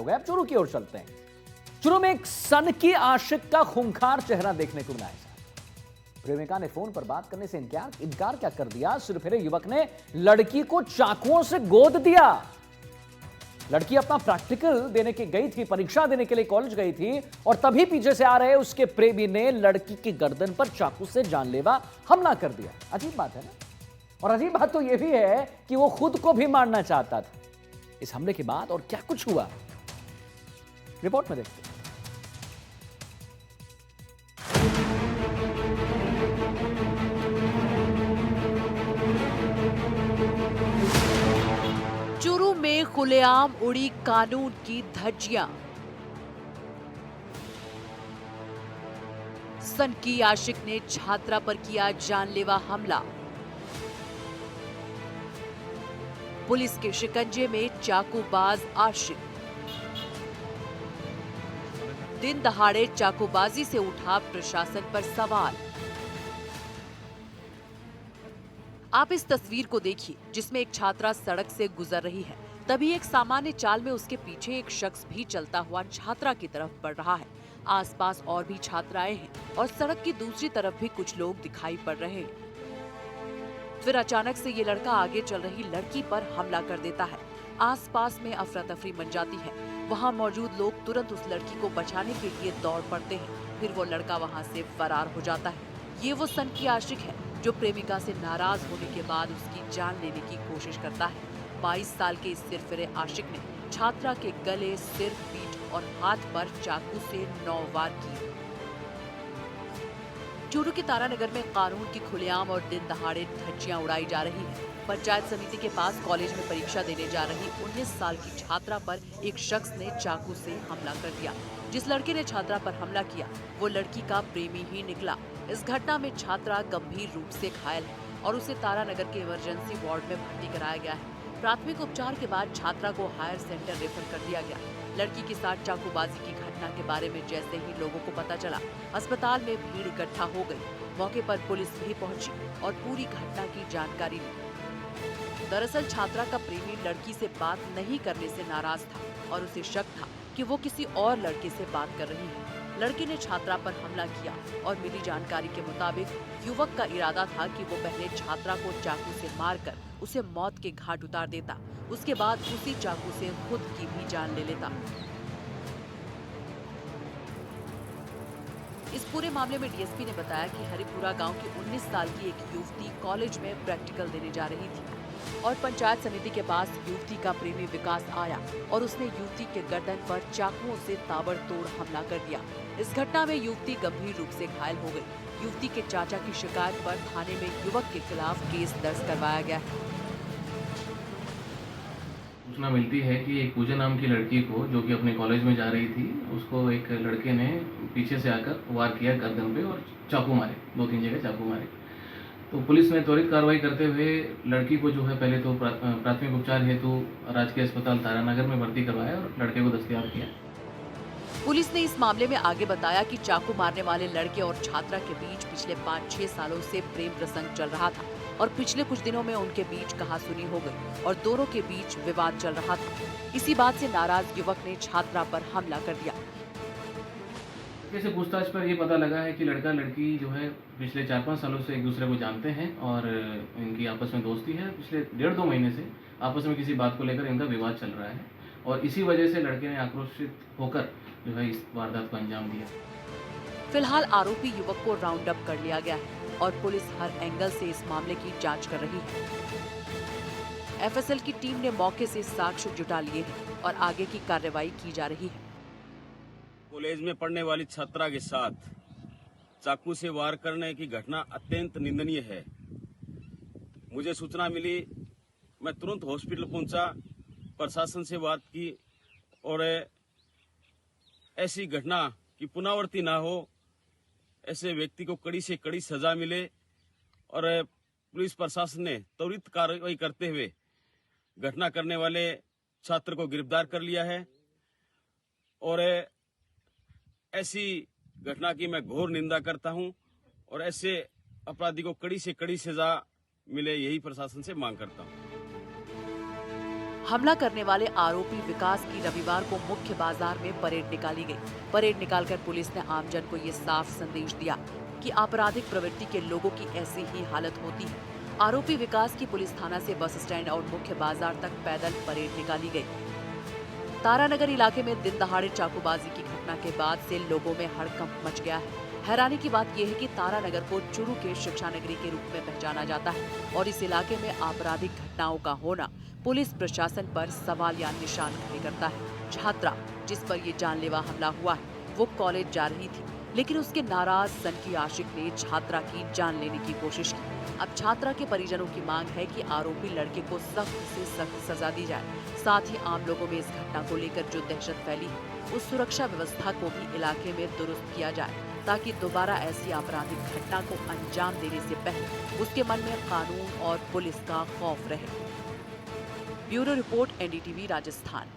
अब चुरू की ओर चलते हैं। चुरू में एक सन की आशिक का खूंखार चेहरा देखने को मिला है। प्रेमिका ने फोन पर बात करने से इनकार क्या कर दिया। सिरफिरे युवक ने लड़की को चाकुओं से गोद दिया। लड़की अपना प्रैक्टिकल देने के गई थी, परीक्षा देने के लिए कॉलेज गई थी, और तभी पीछे से आ रहे उसके प्रेमी ने लड़की की गर्दन पर चाकू से जानलेवा हमला कर दिया। अजीब बात है ना। और अजीब बात तो यह भी है कि वो खुद को भी मारना चाहता था। इस हमले के बाद और क्या कुछ हुआ, रिपोर्ट में देखते हैं। चुरू में खुलेआम उड़ी कानून की धज्जियां। सन की आशिक ने छात्रा पर किया जानलेवा हमला। पुलिस के शिकंजे में चाकूबाज आशिक। दिन दहाड़े चाकूबाजी से उठा प्रशासन पर सवाल। आप इस तस्वीर को देखिए, जिसमें एक छात्रा सड़क से गुजर रही है। तभी एक सामान्य चाल में उसके पीछे एक शख्स भी चलता हुआ छात्रा की तरफ बढ़ रहा है। आसपास और भी छात्राएं हैं और सड़क की दूसरी तरफ भी कुछ लोग दिखाई पड़ रहे हैं। फिर अचानक से ये लड़का आगे चल रही लड़की पर हमला कर देता है। आसपास में अफरा तफरी मच जाती है। वहाँ मौजूद लोग तुरंत उस लड़की को बचाने के लिए दौड़ पड़ते हैं। फिर वो लड़का वहाँ से फरार हो जाता है। ये वो सन की आशिक है जो प्रेमिका से नाराज होने के बाद उसकी जान लेने की कोशिश करता है। 22 साल के इस सिरफिरे आशिक ने छात्रा के गले, सिर, पीठ और हाथ पर चाकू से 9 वार किए। चूरू के तारानगर में कानून की खुलेआम और दिन दहाड़े धज्जियां उड़ाई जा रही है। पंचायत समिति के पास कॉलेज में परीक्षा देने जा रही 19 साल की छात्रा पर एक शख्स ने चाकू से हमला कर दिया। जिस लड़के ने छात्रा पर हमला किया वो लड़की का प्रेमी ही निकला। इस घटना में छात्रा गंभीर रूप से घायल है और उसे तारानगर के इमरजेंसी वार्ड में भर्ती कराया गया है। प्राथमिक उपचार के बाद छात्रा को हायर सेंटर रेफर कर दिया गया। लड़की के साथ चाकूबाजी की घटना के बारे में जैसे ही लोगों को पता चला, अस्पताल में भीड़ इकट्ठा हो गई। मौके पर पुलिस भी पहुंची और पूरी घटना की जानकारी ली। दरअसल छात्रा का प्रेमी लड़की से बात नहीं करने से नाराज था और उसे शक था कि वो किसी और लड़के से बात कर रही है। लड़के ने छात्रा पर हमला किया और मिली जानकारी के मुताबिक युवक का इरादा था कि वो पहले छात्रा को चाकू से मारकर उसे मौत के घाट उतार देता, उसके बाद उसी चाकू से खुद की भी जान ले लेता। इस पूरे मामले में डीएसपी ने बताया कि हरिपुरा गांव की 19 साल की एक युवती कॉलेज में प्रैक्टिकल देने जा रही थी और पंचायत समिति के पास युवती का प्रेमी विकास आया और उसने युवती के गर्दन पर चाकुओं से ताबड़तोड़ हमला कर दिया। इस घटना में युवती गंभीर रूप से घायल हो गई। युवती के चाचा की शिकायत पर थाने में युवक के खिलाफ केस दर्ज करवाया गया है। सूचना मिलती है कि एक पूजा नाम की लड़की को, जो कि अपने कॉलेज में जा रही थी, उसको एक लड़के ने पीछे से आकर वार किया गर्दन पे और चाकू मारे, 2-3 जगह चाकू मारे। तो पुलिस ने त्वरित कार्रवाई करते हुए लड़की को जो है पहले तो प्राथमिक उपचार हेतु राजकीय अस्पताल तारानगर में भर्ती करवाया और लड़के को दस्तयाब किया। पुलिस ने इस मामले में आगे बताया कि चाकू मारने वाले लड़के और छात्रा के बीच पिछले 5-6 सालों से प्रेम प्रसंग चल रहा था और पिछले कुछ दिनों में उनके बीच कहासुनी हो गई और दोनों के बीच विवाद चल रहा था। इसी बात से नाराज युवक ने छात्रा पर हमला कर दिया। से पूछताछ पर ये पता लगा है कि लड़का लड़की जो है पिछले 4-5 सालों से एक दूसरे को जानते हैं और इनकी आपस में दोस्ती है। पिछले 1.5-2 महीने से आपस में किसी बात को लेकर इनका विवाद चल रहा है और इसी वजह से लड़के ने आक्रोशित होकर जो है इस वारदात को अंजाम दिया। फिलहाल आरोपी युवक को राउंड अप कर लिया गया है और पुलिस हर एंगल से इस मामले की जांच कर रही है। एफएसएल की टीम ने मौके से साक्ष्य जुटा लिए हैं और आगे की कार्रवाई की जा रही है। कॉलेज में पढ़ने वाली छात्रा के साथ चाकू से वार करने की घटना अत्यंत निंदनीय है। मुझे सूचना मिली, मैं तुरंत हॉस्पिटल पहुंचा, प्रशासन से बात की और ऐसी घटना की पुनरावृत्ति ना हो, ऐसे व्यक्ति को कड़ी से कड़ी सजा मिले और पुलिस प्रशासन ने त्वरित कार्रवाई करते हुए घटना करने वाले छात्र को गिरफ्तार कर लिया है और ऐसी घटना की मैं घोर निंदा करता हूं और ऐसे अपराधी को कड़ी से कड़ी सजा मिले, यही प्रशासन से मांग करता हूं। हमला करने वाले आरोपी विकास की रविवार को मुख्य बाजार में परेड निकाली गई। परेड निकालकर पुलिस ने आमजन को ये साफ संदेश दिया कि आपराधिक प्रवृत्ति के लोगों की ऐसी ही हालत होती है। आरोपी विकास की पुलिस थाना से बस स्टैंड और मुख्य बाजार तक पैदल परेड निकाली गई। तारानगर इलाके में दिन दहाड़े चाकूबाजी की घटना के बाद से लोगों में हड़कंप मच गया है। हैरानी की बात यह है कि तारानगर को चुरू के शिक्षा नगरी के रूप में पहचाना जाता है और इस इलाके में आपराधिक घटनाओं का होना पुलिस प्रशासन पर सवाल या निशान खड़े करता है। छात्रा जिस पर ये जानलेवा हमला हुआ है वो कॉलेज जा रही थी, लेकिन उसके नाराज सनकी आशिक ने छात्रा की जान लेने की कोशिश की। अब छात्रा के परिजनों की मांग है कि आरोपी लड़के को सख्त से सख्त सजा दी जाए। साथ ही आम लोगों में इस घटना को लेकर जो दहशत फैली है उस सुरक्षा व्यवस्था को भी इलाके में दुरुस्त किया जाए, ताकि दोबारा ऐसी आपराधिक घटना को अंजाम देने से पहले उसके मन में कानून और पुलिस का खौफ रहे। Bureau report, NDTV Rajasthan.